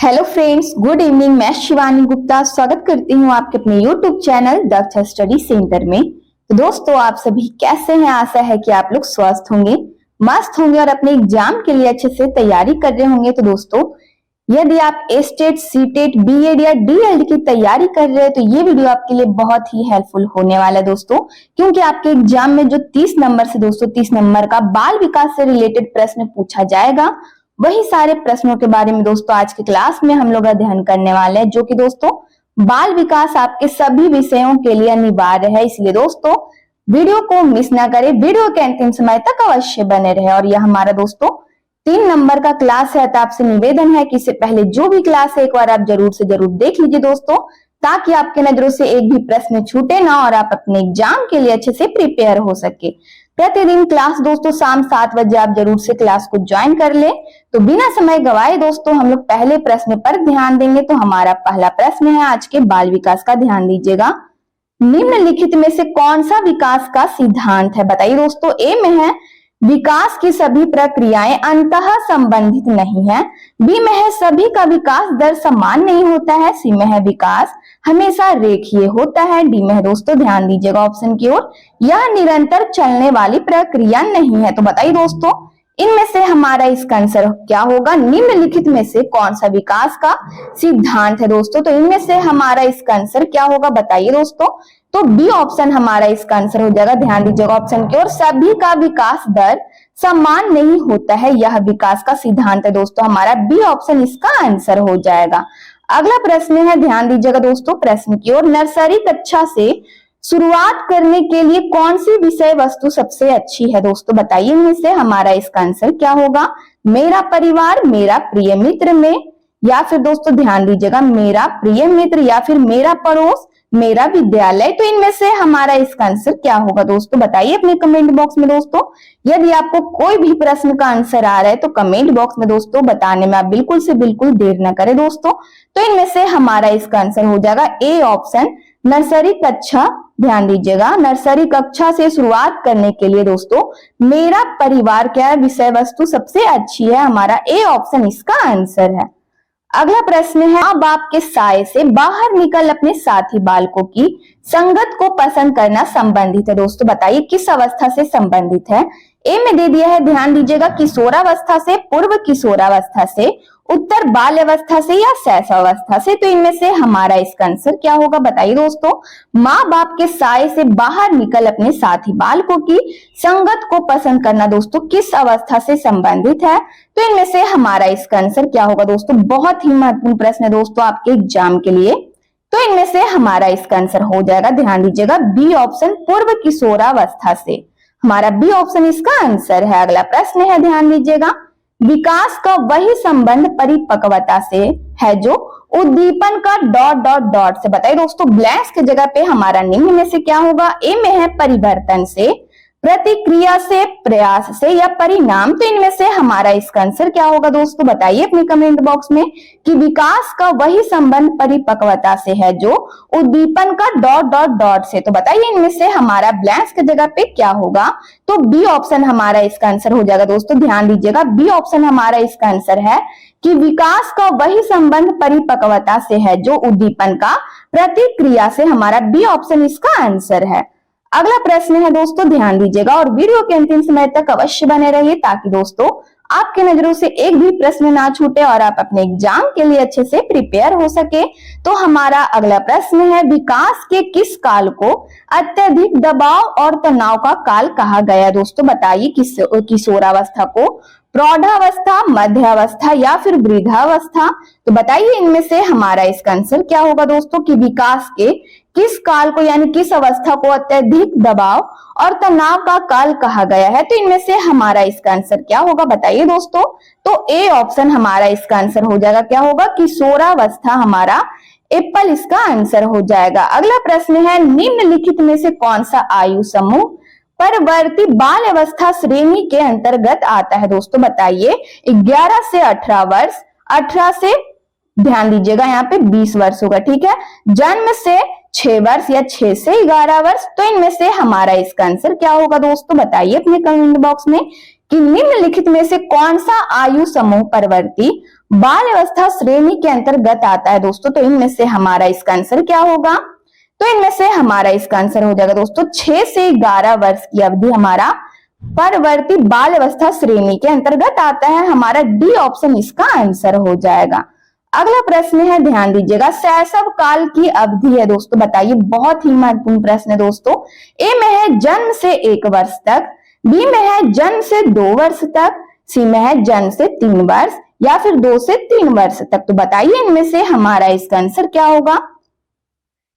Hello friends, good evening. मैं शिवानी गुप्ता स्वागत करती हूँ आपके अपने यूट्यूब चैनल द अक्षर स्टडी सेंटर में। तो दोस्तों, आप सभी कैसे हैं? आशा है कि आप लोग स्वस्थ होंगे, मस्त होंगे और अपने एग्जाम के लिए अच्छे से तैयारी कर रहे होंगे। तो दोस्तों, यदि आप एस्टेट, सीटेट, बीएड या डीएलएड की तैयारी कर रहे हैं तो ये वीडियो आपके लिए बहुत ही हेल्पफुल होने वाला है दोस्तों, क्योंकि आपके एग्जाम में जो 30 नंबर से दोस्तों 30 नंबर का बाल विकास से रिलेटेड प्रश्न पूछा जाएगा, वही सारे प्रश्नों के बारे में दोस्तों आज की क्लास में हम लोग अध्ययन करने वाले हैं, जो कि दोस्तों बाल विकास आपके सभी विषयों के लिए अनिवार्य है। इसलिए दोस्तों वीडियो को मिस ना करें, वीडियो के अंतिम समय तक अवश्य बने रहे। और यह हमारा दोस्तों 3 नंबर का क्लास है, तो आपसे निवेदन है कि इससे पहले जो भी क्लास है एक बार आप जरूर से जरूर देख लीजिए दोस्तों, ताकि आपके नजरों से एक भी प्रश्न छूटे ना और आप अपने एग्जाम के लिए अच्छे से प्रिपेयर हो सके। प्रतिदिन क्लास दोस्तों शाम 7 बजे आप जरूर से क्लास को ज्वाइन कर ले। तो बिना समय गवाए दोस्तों हम लोग पहले प्रश्न पर ध्यान देंगे। तो हमारा पहला प्रश्न है आज के बाल विकास का, ध्यान दीजिएगा। निम्नलिखित में से कौन सा विकास का सिद्धांत है? बताइए दोस्तों। ए में है विकास की सभी प्रक्रियाएं अंतः संबंधित नहीं है। बी में है सभी का विकास दर समान नहीं होता है। सी में है विकास हमेशा रेखीय होता है। डी में है दोस्तों, ध्यान दीजिएगा ऑप्शन की ओर, यह निरंतर चलने वाली प्रक्रिया नहीं है। तो बताइए दोस्तों, इनमें से हमारा इसका आंसर क्या होगा? निम्नलिखित में से कौन सा विकास का सिद्धांत है दोस्तों? तो इनमें से हमारा इसका आंसर क्या होगा? बताइए दोस्तों। तो बी ऑप्शन हमारा इसका आंसर हो जाएगा। ध्यान दीजिएगा ऑप्शन की ओर, सभी का विकास दर समान नहीं होता है, यह विकास का सिद्धांत है दोस्तों। हमारा बी ऑप्शन इसका आंसर हो जाएगा। अगला प्रश्न है, ध्यान दीजिएगा दोस्तों प्रश्न की ओर, नर्सरी कक्षा से शुरुआत करने के लिए कौन सी विषय वस्तु सबसे अच्छी है दोस्तों? बताइए इनमें से हमारा इसका आंसर क्या होगा? मेरा परिवार, मेरा प्रिय मित्र में, या फिर दोस्तों ध्यान दीजिएगा मेरा प्रिय मित्र, या फिर मेरा पड़ोस, मेरा विद्यालय। तो इनमें से हमारा इसका आंसर क्या होगा दोस्तों? बताइए अपने कमेंट बॉक्स में दोस्तों। यदि आपको कोई भी प्रश्न का आंसर आ रहा है तो कमेंट बॉक्स में दोस्तों बताने में आप बिल्कुल से बिल्कुल देर न करें दोस्तों। तो इनमें से हमारा इसका आंसर हो जाएगा ए ऑप्शन, नर्सरी कक्षा। ध्यान दीजिएगा, नर्सरी कक्षा से शुरुआत करने के लिए दोस्तों मेरा परिवार क्या विषय वस्तु सबसे अच्छी है। हमारा ए ऑप्शन इसका आंसर है। अगला प्रश्न है, माँ बाप के साय से बाहर निकल अपने साथी बालकों की संगत को पसंद करना संबंधित है दोस्तों। बताइए किस अवस्था से संबंधित है? ए में दे दिया है, ध्यान दीजिएगा, किशोरावस्था से, पूर्व किशोरावस्था से, उत्तर बाल्यावस्था से या शैशवावस्था से। तो इनमें से हमारा इसका आंसर क्या होगा? बताइए दोस्तों। माँ बाप के साय से बाहर निकल अपने साथी बालकों की संगत को पसंद करना दोस्तों किस अवस्था से संबंधित है? तो इनमें से हमारा इसका आंसर क्या होगा दोस्तों? बहुत ही महत्वपूर्ण प्रश्न है दोस्तों आपके एग्जाम के लिए। तो इनमें से हमारा इसका आंसर हो जाएगा, ध्यान दीजिएगा, बी ऑप्शन, पूर्व किशोरावस्था से। हमारा बी ऑप्शन इसका आंसर है। अगला प्रश्न है, ध्यान दीजिएगा, विकास का वही संबंध परिपक्वता से है जो उद्दीपन का डॉट डॉट डॉट से। बताइए दोस्तों, ब्लैंक्स की जगह पे हमारा निम्न में से क्या होगा? ए में है परिवर्तन से, प्रतिक्रिया से, प्रयास से या परिणाम। तो इनमें से हमारा इसका आंसर क्या होगा दोस्तों? बताइए अपने कमेंट बॉक्स में कि विकास का वही संबंध परिपक्वता से है जो उद्दीपन का डॉट डॉट डॉट से। तो बताइए इनमें से हमारा ब्लैंक्स की जगह पे क्या होगा? तो बी ऑप्शन हमारा इसका आंसर हो जाएगा दोस्तों। ध्यान दीजिएगा, बी ऑप्शन हमारा इसका आंसर है कि विकास का वही संबंध परिपक्वता से है जो उद्दीपन का प्रतिक्रिया से। हमारा बी ऑप्शन इसका आंसर है। अगला प्रश्न है दोस्तों, ध्यान दीजिएगा और वीडियो के अंतिम समय तक अवश्य बने रहिए, ताकि दोस्तों आपके नजरों से एक भी प्रश्न ना छूटे और आप अपने एग्जाम के लिए अच्छे से प्रिपेयर हो सके। तो हमारा अगला प्रश्न है, विकास के किस काल को अत्यधिक दबाव और तनाव का काल कहा गया दोस्तों? बताइए किशोरावस्था को, प्रौढ़ावस्था, मध्यावस्था या फिर वृद्धावस्था। तो बताइए इनमें से हमारा इसका आंसर क्या होगा दोस्तों कि विकास के किस काल को यानी किस अवस्था को अत्यधिक दबाव और तनाव का काल कहा गया है? तो इनमें से हमारा इसका आंसर क्या होगा? बताइए दोस्तों। तो ए ऑप्शन हमारा इसका आंसर हो जाएगा, क्या होगा? किशोरावस्था। हमारा एप्पल इसका आंसर हो जाएगा। अगला प्रश्न है, निम्नलिखित में से कौन सा आयु समूह परवर्ती बाल अवस्था श्रेणी के अंतर्गत आता है दोस्तों? बताइए। 11 से 18 वर्ष, 18 से, ध्यान दीजिएगा यहाँ पे 20 वर्ष होगा, ठीक है, जन्म से 6 वर्ष या 6 से 11 वर्ष। तो इनमें से हमारा इसका आंसर क्या होगा दोस्तों? बताइए अपने कमेंट बॉक्स में कि निम्नलिखित में से कौन सा आयु समूह परवर्ती बाल अवस्था श्रेणी के अंतर्गत आता है दोस्तों, तो इनमें से हमारा इसका आंसर क्या होगा? तो इनमें से हमारा इसका आंसर हो जाएगा दोस्तों 6 से 11 वर्ष की अवधि हमारा परवर्ती बाल अवस्था श्रेणी के अंतर्गत आता है। हमारा डी ऑप्शन इसका आंसर हो जाएगा। अगला प्रश्न है, ध्यान दीजिएगा, शैशव काल की अवधि है दोस्तों, बताइए। बहुत ही महत्वपूर्ण प्रश्न है दोस्तों। ए में है जन्म से 1 वर्ष तक, बी में है जन्म से 2 वर्ष तक, सी में है जन्म से 3 वर्ष या फिर 2 से 3 वर्ष तक। तो बताइए इनमें से हमारा इसका आंसर क्या होगा?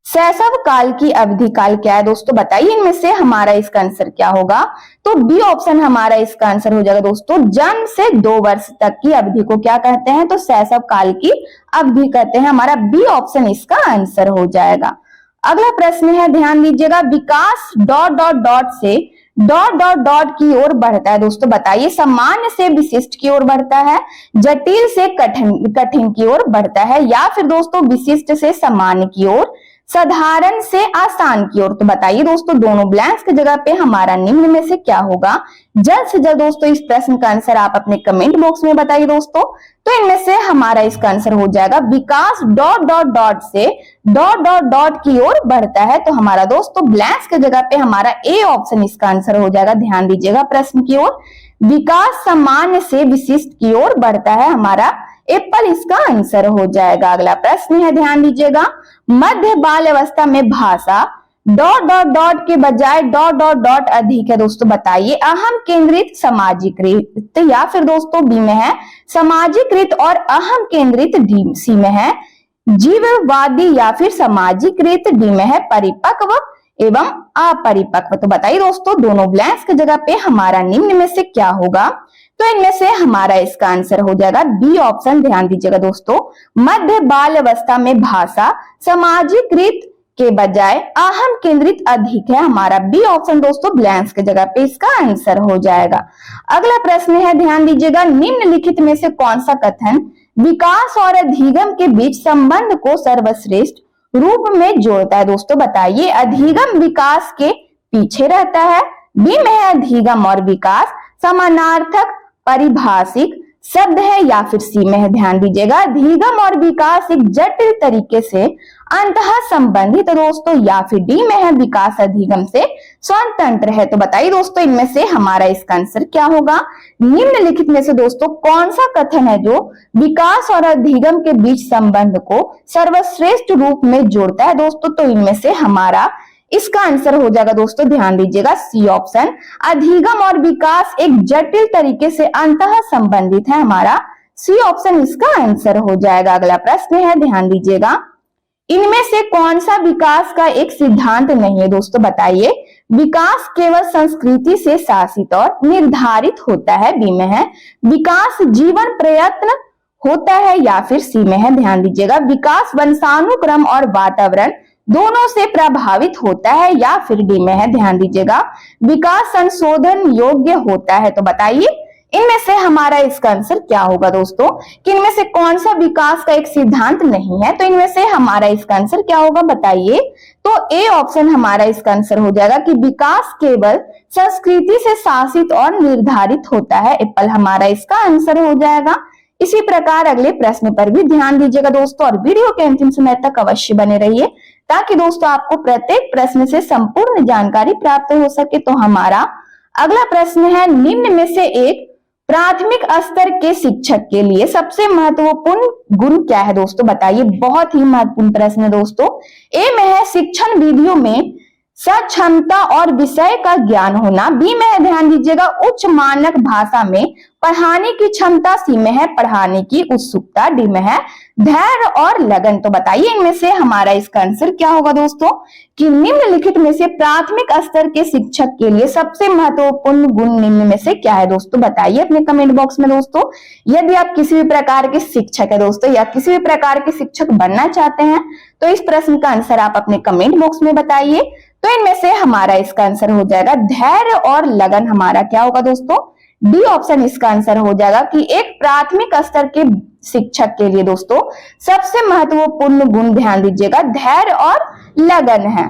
शैशव काल की अवधि काल क्या है दोस्तों, बताइए इनमें से हमारा इसका आंसर क्या होगा? तो बी ऑप्शन हमारा इसका आंसर हो जाएगा दोस्तों। जन्म से 2 वर्ष तक की अवधि को क्या कहते हैं? तो शैशव काल की अवधि कहते हैं। हमारा बी ऑप्शन इसका आंसर हो जाएगा। अगला प्रश्न है, ध्यान दीजिएगा, विकास डॉट डॉट डॉट से डॉट डॉट डॉट की ओर बढ़ता है दोस्तों, बताइए। सामान्य से विशिष्ट की ओर बढ़ता है, जटिल से कठिन की ओर बढ़ता है, या फिर दोस्तों विशिष्ट से सामान्य की ओर, साधारण से आसान की ओर। तो बताइए दोस्तों, दोनों ब्लैंक्स की जगह पे हमारा निम्न में से क्या होगा? जल्द से जल्द दोस्तों इस प्रश्न का आंसर आप अपने कमेंट बॉक्स में बताइए दोस्तों। तो इनमें से हमारा इसका आंसर हो जाएगा विकास डॉट डॉट डॉट से डॉट डॉट डॉट की ओर बढ़ता है। तो हमारा दोस्तों ब्लैंक्स की जगह पे हमारा ए ऑप्शन इसका आंसर हो जाएगा। ध्यान दीजिएगा प्रश्न की ओर, विकास सामान्य से विशिष्ट की ओर बढ़ता है, हमारा एप्पल इसका आंसर हो जाएगा। अगला प्रश्न है, ध्यान दीजिएगा, मध्य बाल अवस्था में भाषा डॉट डॉट डॉट के बजाय डॉट डॉट डॉट अधिक है दोस्तों, बताइए। अहम केंद्रित, सामाजिकृत, या फिर दोस्तों बी में है सामाजिकृत और अहम केंद्रित, डी सी में है जीववादी या फिर सामाजिकृत, डी में है परिपक्व एवं अपरिपक्व। तो बताइए दोस्तों, दोनों ब्लैंक्स की जगह पे हमारा निम्न में से क्या होगा? तो इनमें से हमारा इसका आंसर हो जाएगा बी ऑप्शन। ध्यान दीजिएगा दोस्तों, मध्य बाल अवस्था में भाषा सामाजिकृत के बजाय अहम केंद्रित अधिक है, हमारा बी ऑप्शन दोस्तों ब्लैंक्स की जगह पे इसका आंसर हो जाएगा। अगला प्रश्न है, ध्यान दीजिएगा, निम्नलिखित में से कौन सा कथन विकास और अधिगम के बीच संबंध को सर्वश्रेष्ठ रूप में जोड़ता है दोस्तों, बताइए। अधिगम विकास के पीछे रहता है, बी में है अधिगम और विकास समानार्थक परिभाषिक शब्द है, या फिर सी में है, ध्यान दीजिएगा, अधिगम और विकास एक जटिल तरीके से अंतः संबंधित दोस्तों, या फिर डी में है विकास अधिगम से स्वतंत्र है। तो बताइए दोस्तों, इनमें से हमारा इसका आंसर क्या होगा? निम्नलिखित में से दोस्तों कौन सा कथन है जो विकास और अधिगम के बीच संबंध को सर्वश्रेष्ठ रूप में जोड़ता है दोस्तों? तो इनमें से हमारा इसका आंसर हो जाएगा दोस्तों, ध्यान दीजिएगा, सी ऑप्शन। अधिगम और विकास एक जटिल तरीके से अंतः संबंधित है, हमारा सी ऑप्शन इसका आंसर हो जाएगा। अगला प्रश्न है, ध्यान दीजिएगा, इनमें से कौन सा विकास का एक सिद्धांत नहीं है दोस्तों, बताइए। विकास केवल संस्कृति से शासित और निर्धारित होता है, बी में है विकास जीवन प्रयत्न होता है, या फिर सी में है, ध्यान दीजिएगा, विकास वंशानुक्रम और वातावरण दोनों से प्रभावित होता है, या फिर डी में है, ध्यान दीजिएगा, विकास संशोधन योग्य होता है। तो बताइए इनमें से हमारा इसका आंसर क्या होगा दोस्तों, कि इनमें से कौन सा विकास का एक सिद्धांत नहीं है? तो इनमें से हमारा इसका आंसर क्या होगा, बताइए। तो ए ऑप्शन हमारा इसका आंसर हो जाएगा कि विकास केवल संस्कृति से शासित और निर्धारित होता है, एप्पल हमारा इसका आंसर हो जाएगा। इसी प्रकार अगले प्रश्न पर भी ध्यान दीजिएगा दोस्तों, और वीडियो के अंतिम समय तक अवश्य बने रहिए, ताकि दोस्तों आपको प्रत्येक प्रश्न से संपूर्ण जानकारी प्राप्त हो सके। तो हमारा अगला प्रश्न है, निम्न में से एक प्राथमिक स्तर के शिक्षक के लिए सबसे महत्वपूर्ण गुण क्या है दोस्तों, बताइए। बहुत ही महत्वपूर्ण प्रश्न है दोस्तों। ए में है शिक्षण विधियों में सक्षमता और विषय का ज्ञान होना, बी में है, ध्यान दीजिएगा, उच्च मानक भाषा में पढ़ाने की क्षमता, सी में है पढ़ाने की उत्सुकता, डी में है धैर्य और लगन। तो बताइए इनमें से हमारा इसका आंसर क्या होगा दोस्तों, कि निम्नलिखित में से प्राथमिक स्तर के शिक्षक के लिए सबसे महत्वपूर्ण गुण निम्न में से क्या है दोस्तों, बताइए अपने कमेंट बॉक्स में दोस्तों। यदि आप किसी भी प्रकार के शिक्षक है दोस्तों, या किसी भी प्रकार के शिक्षक बनना चाहते हैं, तो इस प्रश्न का आंसर आप अपने कमेंट बॉक्स में बताइए। तो इनमें से हमारा इसका आंसर हो जाएगा धैर्य और लगन, हमारा क्या होगा दोस्तों, डी ऑप्शन इसका आंसर हो जाएगा, कि एक प्राथमिक स्तर के शिक्षक के लिए दोस्तों सबसे महत्वपूर्ण गुण, ध्यान दीजिएगा, धैर्य और लगन है।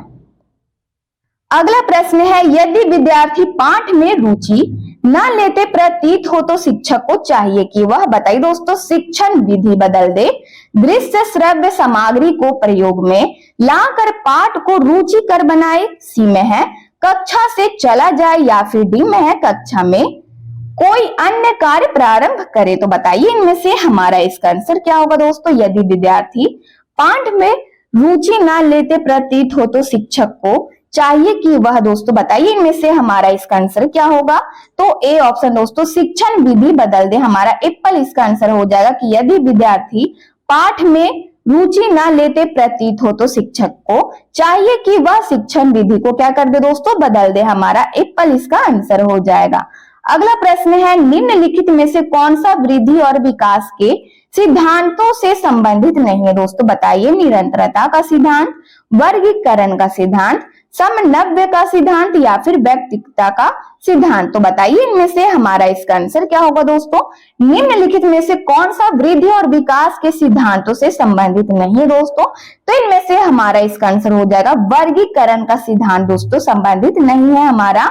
अगला प्रश्न है, यदि विद्यार्थी पाठ में रुचि ना लेते प्रतीत हो तो शिक्षक को चाहिए कि वह, बताइए दोस्तों, शिक्षण विधि बदल दे, दृश्य श्रव्य सामग्री को प्रयोग में लाकर पाठ को रुचिकर बनाए। सी में है कक्षा से चला जाए, या फिर डी में है कक्षा में कोई अन्य कार्य प्रारंभ करे। तो बताइए इनमें से हमारा इसका आंसर क्या होगा दोस्तों। यदि विद्यार्थी पाठ में रुचि ना लेते प्रतीत हो तो शिक्षक को चाहिए कि वह, दोस्तों बताइए इनमें से हमारा इसका आंसर क्या होगा। तो ए ऑप्शन दोस्तों, शिक्षण विधि बदल दे, हमारा एप्पल इसका आंसर हो जाएगा कि यदि विद्यार्थी पाठ में रुचि ना लेते प्रतीत हो तो शिक्षक को चाहिए कि वह शिक्षण विधि को क्या कर दे दोस्तों, बदल दे, हमारा एप्पल इसका आंसर हो जाएगा। अगला प्रश्न है निम्नलिखित में से कौन सा वृद्धि और विकास के सिद्धांतों से संबंधित नहीं है। दोस्तों बताइए निरंतरता का सिद्धांत, वर्गीकरण का सिद्धांत, समन्वय का सिद्धांत, या फिर व्यक्तिगतता का सिद्धांत। तो बताइए इनमें से हमारा इसका आंसर क्या होगा दोस्तों। निम्नलिखित में से कौन सा वृद्धि और विकास के सिद्धांतों से संबंधित नहीं है दोस्तों। तो इनमें से हमारा इसका आंसर हो जाएगा वर्गीकरण का सिद्धांत दोस्तों संबंधित नहीं है, हमारा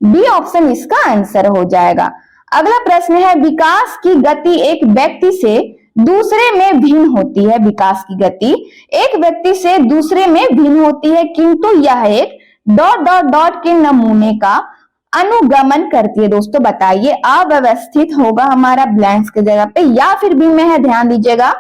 बी ऑप्शन इसका आंसर हो जाएगा। अगला प्रश्न है विकास की गति एक व्यक्ति से दूसरे में भिन्न होती है। विकास की गति एक व्यक्ति से दूसरे में भिन्न होती है, किंतु यह एक डॉट डॉट डॉट के नमूने का अनुगमन करती है। दोस्तों बताइए अव्यवस्थित होगा हमारा ब्लैंक्स की जगह पे, या फिर बी में है, ध्यान दीजिएगा,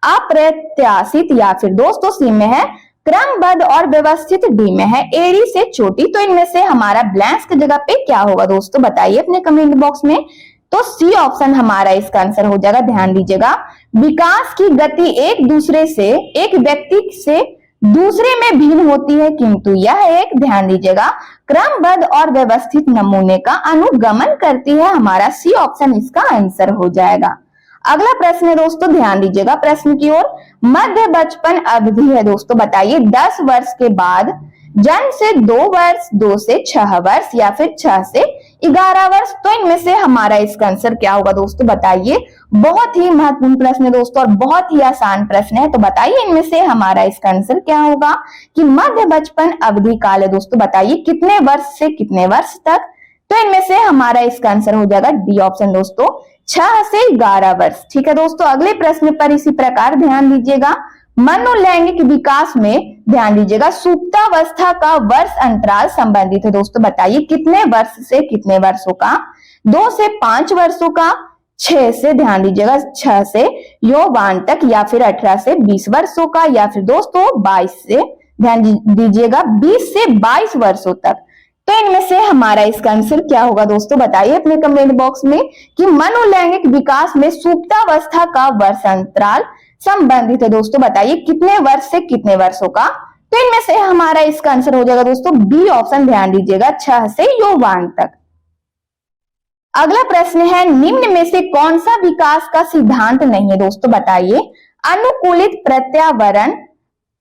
अप्रत्याशित, या फिर दोस्तों सी में है क्रमबद्ध और व्यवस्थित, डी में है एड़ी से चोटी। तो इनमें से हमारा ब्लैंक्स की जगह पे क्या होगा दोस्तों, बताइए अपने कमेंट बॉक्स में। तो सी ऑप्शन हमारा इसका आंसर हो जाएगा। ध्यान दीजिएगा विकास की गति एक दूसरे से, एक व्यक्ति से दूसरे में भिन्न होती है, किंतु यह एक, ध्यान दीजिएगा, क्रमबद्ध और व्यवस्थित नमूने का अनुगमन करती है, हमारा सी ऑप्शन इसका आंसर हो जाएगा। अगला प्रश्न है दोस्तों, ध्यान दीजिएगा प्रश्न की ओर। मध्य बचपन अवधि है दोस्तों, बताइए 10 वर्ष के बाद जन्म से 2 वर्ष, 2 से 6 वर्ष, या फिर 6 से 11 वर्ष। तो इनमें से हमारा इसका आंसर क्या होगा दोस्तों, बताइए। बहुत ही महत्वपूर्ण प्रश्न है दोस्तों और बहुत ही आसान प्रश्न है। तो बताइए इनमें से हमारा इसका आंसर क्या होगा कि मध्य बचपन अवधि काल है दोस्तों, बताइए कितने वर्ष से कितने वर्ष तक। तो इनमें से हमारा इसका आंसर हो जाएगा डी ऑप्शन दोस्तों, 6 से 11 वर्ष। ठीक है दोस्तों, अगले प्रश्न पर इसी प्रकार ध्यान दीजिएगा। मनोलैंगिक विकास में ध्यान दीजिएगा सुप्तावस्था का वर्ष अंतराल संबंधित है दोस्तों, बताइए कितने वर्ष से कितने वर्षों का। 2 से 5 वर्षों का, 6 से, ध्यान दीजिएगा 6 से यौवन तक, या फिर 18 से 20 वर्षों का, या फिर दोस्तों 22 से, ध्यान दीजिएगा 20 से 22 वर्षों तक। तो इनमें से हमारा इसका आंसर क्या होगा दोस्तों, बताइए अपने कमेंट बॉक्स में कि मनोलैंगिक विकास में सुप्तावस्था का वर्ष अंतराल संबंधित है दोस्तों, बताइए कितने वर्ष से कितने वर्षों का। तो इनमें से हमारा इसका आंसर हो जाएगा दोस्तों बी ऑप्शन, ध्यान दीजिएगा 6 से यौवन तक। अगला प्रश्न है निम्न में से कौन सा विकास का सिद्धांत नहीं है दोस्तों, बताइए। अनुकूलित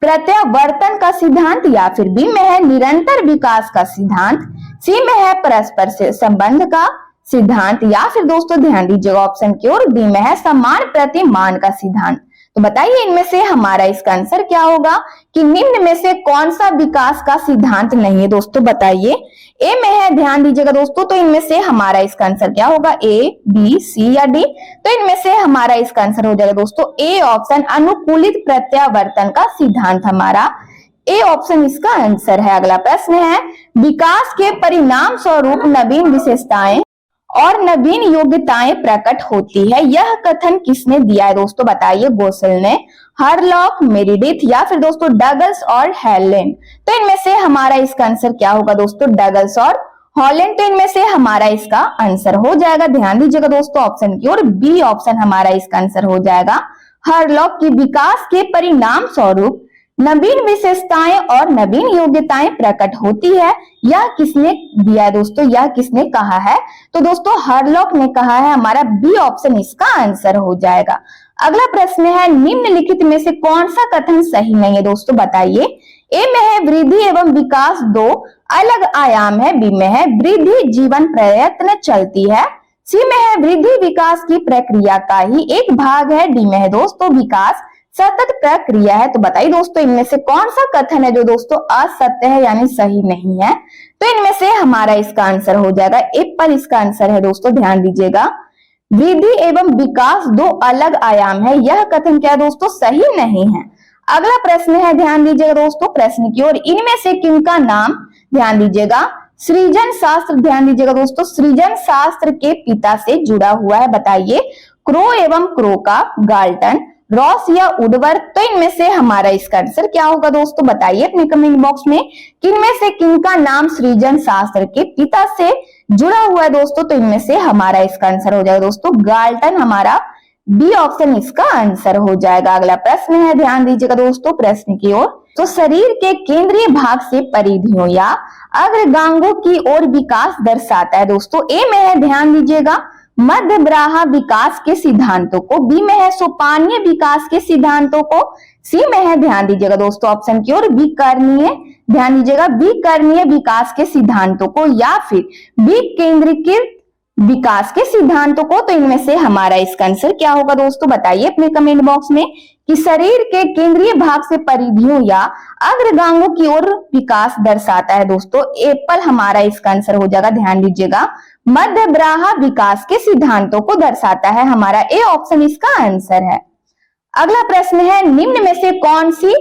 प्रत्यावर्तन का सिद्धांत, या फिर बी में है निरंतर विकास का सिद्धांत, सी में है परस्पर से संबंध का सिद्धांत, या फिर दोस्तों ध्यान दीजिएगा ऑप्शन की ओर, डी में है समान प्रतिमान का सिद्धांत। तो बताइए इनमें से हमारा इसका आंसर क्या होगा कि निम्न में से कौन सा विकास का सिद्धांत नहीं है दोस्तों, बताइए। ए में है, ध्यान दीजिएगा दोस्तों, तो इनमें से हमारा इसका आंसर क्या होगा, ए, बी, सी या डी। तो इनमें से हमारा इसका आंसर हो जाएगा दोस्तों ए ऑप्शन, अनुकूलित प्रत्यावर्तन का सिद्धांत, हमारा ए ऑप्शन इसका आंसर है। अगला प्रश्न है विकास के परिणाम स्वरूप नवीन विशेषताएं और नवीन योग्यताएं प्रकट होती है, यह कथन किसने दिया है दोस्तों, बताइए। गोसेल ने, हरलॉक, मेरिडिथ, या फिर दोस्तों डगल्स और हेलेन। तो इनमें से हमारा इसका आंसर क्या होगा दोस्तों, डगल्स और हॉलैंड। तो इनमें से हमारा इसका आंसर हो जाएगा, ध्यान दीजिएगा दोस्तों ऑप्शन की ओर, बी ऑप्शन हमारा इसका आंसर हो जाएगा। हरलॉक की विकास के परिणाम स्वरूप नवीन विशेषताएं और नवीन योग्यताएं प्रकट होती है, यह किसने दिया है दोस्तों, यह किसने कहा है। तो दोस्तों हरलॉक ने कहा है, हमारा बी ऑप्शन इसका आंसर हो जाएगा। अगला प्रश्न है निम्नलिखित में से कौन सा कथन सही नहीं है दोस्तों, बताइए। ए में है वृद्धि एवं विकास 2 अलग आयाम है, बी में है वृद्धि जीवन प्रयत्न चलती है, सी में है वृद्धि विकास की प्रक्रिया का ही एक भाग है, डी में है दोस्तों विकास सतत प्रक्रिया है। तो बताइए दोस्तों इनमें से कौन सा कथन है जो दोस्तों असत्य है यानी सही नहीं है। तो इनमें से हमारा इसका आंसर हो जाएगा एप्पल, इसका आंसर है दोस्तों, ध्यान दीजिएगा। वृद्धि एवं विकास दो अलग आयाम है, यह कथन क्या दोस्तों सही नहीं है। अगला प्रश्न है, ध्यान दीजिएगा दोस्तों प्रश्न की ओर, इनमें से किनका नाम, ध्यान दीजिएगा, सृजन शास्त्र, ध्यान दीजिएगा दोस्तों, सृजन शास्त्र के पिता से जुड़ा हुआ है। बताइए क्रो एवं क्रो का, गाल्टन, रॉस या वुडवर्थ। तो इनमें से हमारा इसका आंसर क्या होगा दोस्तों, बताइए अपने कमेंट बॉक्स में किनमें से किनका नाम सृजन शास्त्र के पिता से जुड़ा हुआ है दोस्तों। तो इनमें से हमारा इसका आंसर हो जाएगा दोस्तों गाल्टन, हमारा बी ऑप्शन इसका आंसर हो जाएगा। अगला प्रश्न है, ध्यान दीजिएगा दोस्तों प्रश्न की ओर, तो शरीर के केंद्रीय भाग से परिधियों या अग्रगांगों की ओर विकास दर्शाता है दोस्तों। ए में है, ध्यान दीजिएगा, मध्य ब्राहा विकास के सिद्धांतों को, बी में है सोपानीय विकास के सिद्धांतों को, सी में है, ध्यान दीजिएगा दोस्तों ऑप्शन की ओर, विकर्णीय, ध्यान दीजिएगा विकर्णीय विकास के सिद्धांतों को, या फिर विकेंद्रीकृत विकास के सिद्धांतों को। तो इनमें से हमारा इसका आंसर क्या होगा दोस्तों, बताइए अपने कमेंट बॉक्स में कि शरीर के केंद्रीय भाग से परिधियों या अग्रगांगों की ओर विकास दर्शाता है दोस्तों एप्पल, हमारा इसका आंसर हो जाएगा, ध्यान दीजिएगा, मध्य ब्राहा विकास के सिद्धांतों को दर्शाता है, हमारा ए ऑप्शन इसका आंसर है। अगला प्रश्न है, निम्न में से कौन सी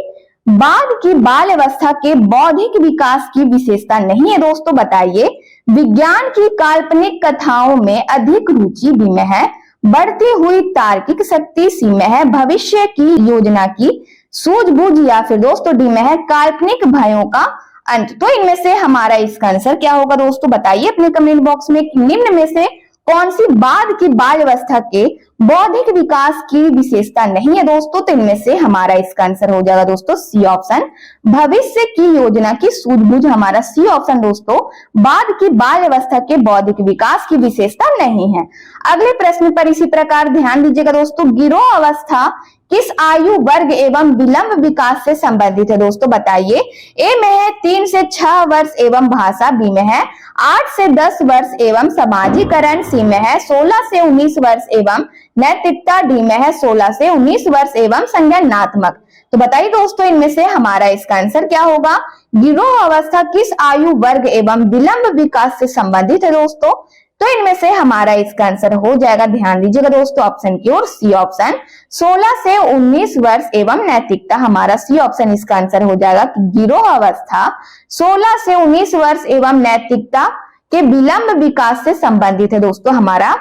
बाद की बाल अवस्था के बौद्धिक विकास की विशेषता नहीं है दोस्तों। बताइए विज्ञान की काल्पनिक कथाओं में अधिक रुचि, बी में है, बढ़ती हुई तार्किक शक्ति, सी में है, भविष्य की योजना की सूझबूझ, या फिर दोस्तों डी में है, काल्पनिक भयों का अंत। तो इनमें से हमारा इसका आंसर क्या होगा दोस्तों, बताइए अपने कमेंट बॉक्स में कि निम्न में से कौन सी बाद की बाल अवस्था के बौद्धिक विकास की विशेषता नहीं है दोस्तों। तो इनमें से हमारा इसका आंसर हो जाएगा दोस्तों सी ऑप्शन, भविष्य की योजना की सूझबूझ, हमारा सी ऑप्शन दोस्तों बाद की बाल अवस्था के बौद्धिक विकास की विशेषता नहीं है। अगले प्रश्न पर इसी प्रकार ध्यान दीजिएगा दोस्तों, गिरोह अवस्था किस आयु वर्ग एवं विलंब विकास से संबंधित है दोस्तों। बताइए ए में है 3 से 6 वर्ष एवं भाषा, बी में है 8 से 10 वर्ष एवं समाजीकरण, सी में है 16 से 19 वर्ष एवं नैतिकता, डी में है 16 से 19 वर्ष एवं संज्ञानात्मक। तो बताइए दोस्तों इनमें से हमारा इसका आंसर क्या होगा, गिरोह अवस्था किस आयु वर्ग एवं विलंब विकास से संबंधित है दोस्तों। तो इनमें से हमारा इसका आंसर हो जाएगा, ध्यान दीजिएगा दोस्तों ऑप्शन की ओर, सी ऑप्शन 16 से 19 वर्ष एवं नैतिकता, हमारा सी ऑप्शन इसका आंसर हो जाएगा कि गिरोह अवस्था 16 से 19 वर्ष एवं नैतिकता के विलंब विकास से संबंधित है दोस्तों, हमारा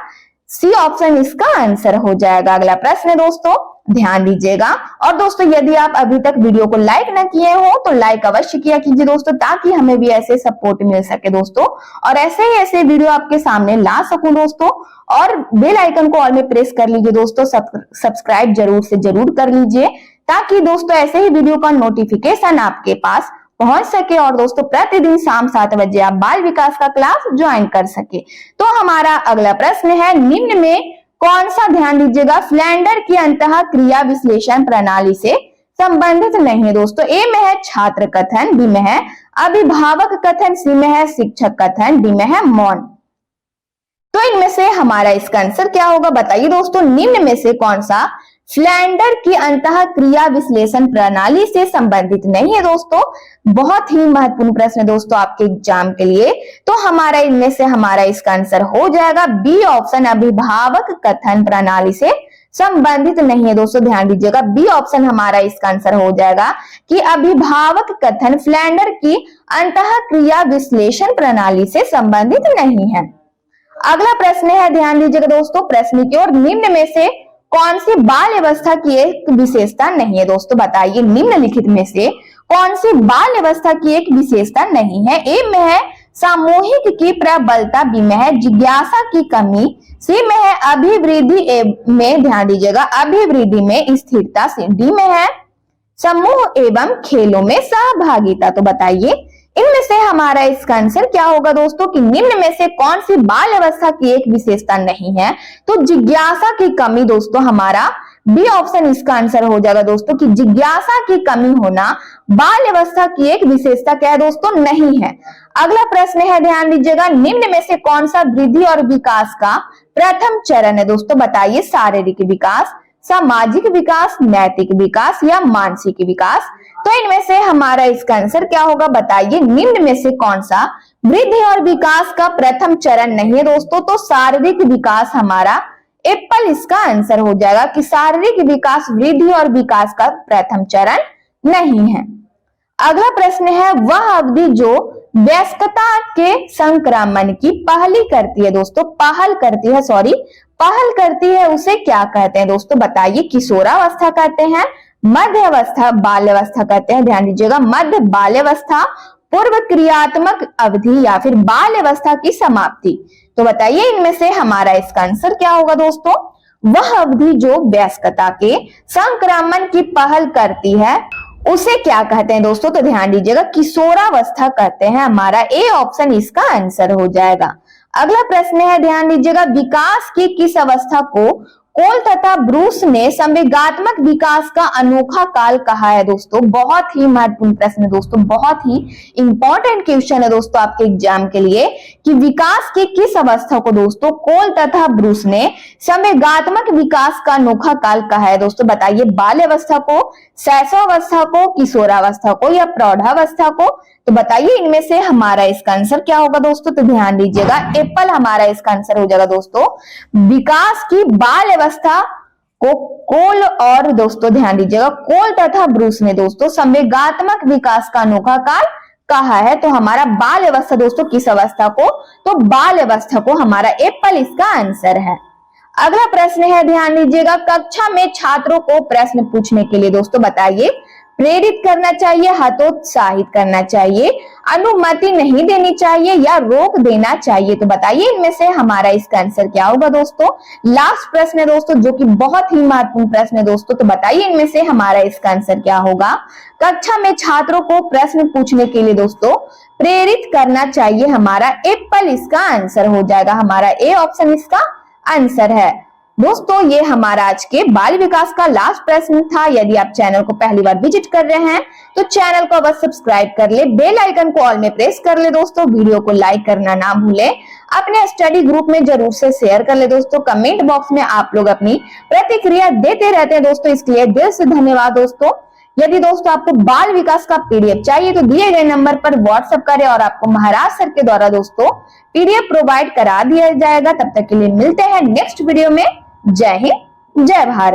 सी ऑप्शन इसका आंसर हो जाएगा। अगला प्रश्न है दोस्तों, ध्यान दीजिएगा, और दोस्तों यदि आप अभी तक वीडियो को लाइक ना किए हो तो लाइक अवश्य किया कीजिए दोस्तों, ताकि हमें भी ऐसे सपोर्ट मिल सके दोस्तों, और ऐसे ही ऐसे वीडियो आपके सामने ला सकूं दोस्तों। और बेल आइकन को ऑल में प्रेस कर लीजिए दोस्तों, सब्सक्राइब जरूर से जरूर कर लीजिए, ताकि दोस्तों ऐसे ही वीडियो का नोटिफिकेशन आपके पास पहुंच सके, और दोस्तों प्रतिदिन शाम 7 बजे आप बाल विकास का क्लास ज्वाइन कर सके। तो हमारा अगला प्रश्न है, निम्न में कौन सा, ध्यान दीजिएगा, फ्लैंडर की अंतः क्रिया विश्लेषण प्रणाली से संबंधित नहीं है दोस्तों। ए में है छात्र कथन, बी में है अभिभावक कथन, सी में है शिक्षक कथन, डी में है मौन। तो इनमें से हमारा इसका आंसर क्या होगा, बताइए दोस्तों निम्न में से कौन सा फ्लैंडर की अंतः क्रिया विश्लेषण प्रणाली से संबंधित नहीं है दोस्तों। बहुत ही महत्वपूर्ण प्रश्न है दोस्तों आपके एग्जाम के लिए। तो हमारा इनमें से हमारा इसका आंसर हो जाएगा बी ऑप्शन, अभिभावक कथन प्रणाली से संबंधित नहीं है दोस्तों, ध्यान दीजिएगा बी ऑप्शन हमारा इसका आंसर हो जाएगा कि अभिभावक कथन फ्लैंडर की अंतः क्रिया विश्लेषण प्रणाली से संबंधित नहीं है। अगला प्रश्न है, ध्यान दीजिएगा दोस्तों प्रश्न की ओर, निम्न में से कौन सी बाल अवस्था की एक विशेषता नहीं है दोस्तों। बताइए निम्नलिखित में से कौन सी बाल अवस्था की एक विशेषता नहीं है। ए में है सामूहिक की प्रबलता, बी में है जिज्ञासा की कमी, सी में है अभिवृद्धि में, ध्यान दीजिएगा अभिवृद्धि में स्थिरता, डी में है समूह एवं खेलों में सहभागिता। तो बताइए इनमें से हमारा इसका आंसर क्या होगा दोस्तों कि निम्न में से कौन सी बाल अवस्था की एक विशेषता नहीं है। तो जिज्ञासा की कमी दोस्तों, हमारा बी ऑप्शन इसका आंसर हो जाएगा दोस्तों कि जिज्ञासा की कमी होना बाल अवस्था की एक विशेषता क्या है दोस्तों, नहीं है। अगला प्रश्न है, ध्यान दीजिएगा, निम्न में से कौन सा वृद्धि और विकास का प्रथम चरण है दोस्तों। बताइए शारीरिक विकास, सामाजिक विकास, नैतिक विकास या मानसिक विकास। तो इनमें से हमारा इसका आंसर क्या होगा बताइए, निम्न में से कौन सा वृद्धि और विकास का प्रथम चरण नहीं है दोस्तों? तो शारीरिक विकास हमारा एप्पल इसका आंसर हो जाएगा कि शारीरिक विकास वृद्धि और विकास का प्रथम चरण नहीं है। अगला प्रश्न है, वह अवधि जो वयस्कता के संक्रमण की पहल करती है उसे क्या कहते हैं दोस्तों? बताइए। किशोरावस्था कहते हैं, मध्य अवस्था, बाल्यावस्था कहते हैं। ध्यान दीजिएगा, मध्य बाल्यावस्था, पूर्व क्रियात्मक अवधि या फिर बाल्यावस्था की समाप्ति। तो बताइए इनमें से हमारा इसका आंसर क्या होगा दोस्तों? वह अवधि जो वयस्कता के संक्रमण की पहल करती है उसे क्या कहते हैं दोस्तों? तो ध्यान दीजिएगा, किशोरावस्था कहते हैं। हमारा ए ऑप्शन इसका आंसर हो जाएगा। अगला प्रश्न है, ध्यान दीजिएगा, विकास की किस अवस्था को कोल तथा ब्रूस ने संवेगात्मक विकास का अनोखा काल कहा है दोस्तों? बहुत ही महत्वपूर्ण प्रश्न है दोस्तों, बहुत ही इंपॉर्टेंट क्वेश्चन है दोस्तों आपके एग्जाम के लिए कि विकास की किस अवस्था को दोस्तों कोल तथा ब्रूस ने संवेगात्मक विकास का अनोखा काल कहा है दोस्तों? बताइए, बाल्यावस्था को, शैशवावस्था को, किशोरावस्था को या प्रौढ़ावस्था को? तो बताइए इनमें से हमारा इसका आंसर क्या होगा दोस्तों? तो ध्यान दीजिएगा, एप्पल हमारा इसका आंसर हो जाएगा दोस्तों। विकास की बाल अवस्था को कोल और दोस्तों ध्यान दीजिएगा कोल तथा ब्रूस ने दोस्तों संवेगात्मक विकास का अनोखा काल कहा है। तो हमारा बाल अवस्था दोस्तों किस अवस्था को? तो बाल अवस्था को हमारा एप्पल इसका आंसर है। अगला प्रश्न है, ध्यान दीजिएगा, कक्षा में छात्रों को प्रश्न पूछने के लिए दोस्तों बताइए, प्रेरित करना चाहिए, हतोत्साहित करना चाहिए, अनुमति नहीं देनी चाहिए या रोक देना चाहिए? तो बताइए इनमें से हमारा इसका आंसर क्या होगा दोस्तों? लास्ट प्रश्न है दोस्तों जो कि बहुत ही महत्वपूर्ण प्रश्न है दोस्तों। तो बताइए इनमें से हमारा इसका आंसर क्या होगा? कक्षा में छात्रों को प्रश्न पूछने के लिए दोस्तों प्रेरित करना चाहिए, हमारा एप्पल इसका आंसर हो जाएगा। हमारा ए ऑप्शन इसका आंसर है। दोस्तों ये हमारा आज के बाल विकास का लास्ट प्रश्न था। यदि आप चैनल को पहली बार विजिट कर रहे हैं तो चैनल को बस सब्सक्राइब कर ले, बेल आइकन को ऑल में प्रेस कर ले दोस्तों, वीडियो को लाइक करना ना भूले, अपने स्टडी ग्रुप में जरूर से शेयर कर ले दोस्तों। कमेंट बॉक्स में आप लोग अपनी प्रतिक्रिया देते रहते हैं दोस्तों, इसके लिए दिल से धन्यवाद दोस्तों। यदि दोस्तों आपको बाल विकास का पीडीएफ चाहिए तो दिए गए नंबर पर व्हाट्सएप करें और आपको महाराज सर के द्वारा दोस्तों पीडीएफ प्रोवाइड करा दिया जाएगा। तब तक के लिए मिलते हैं नेक्स्ट वीडियो में। जय हिंद, जय भारत।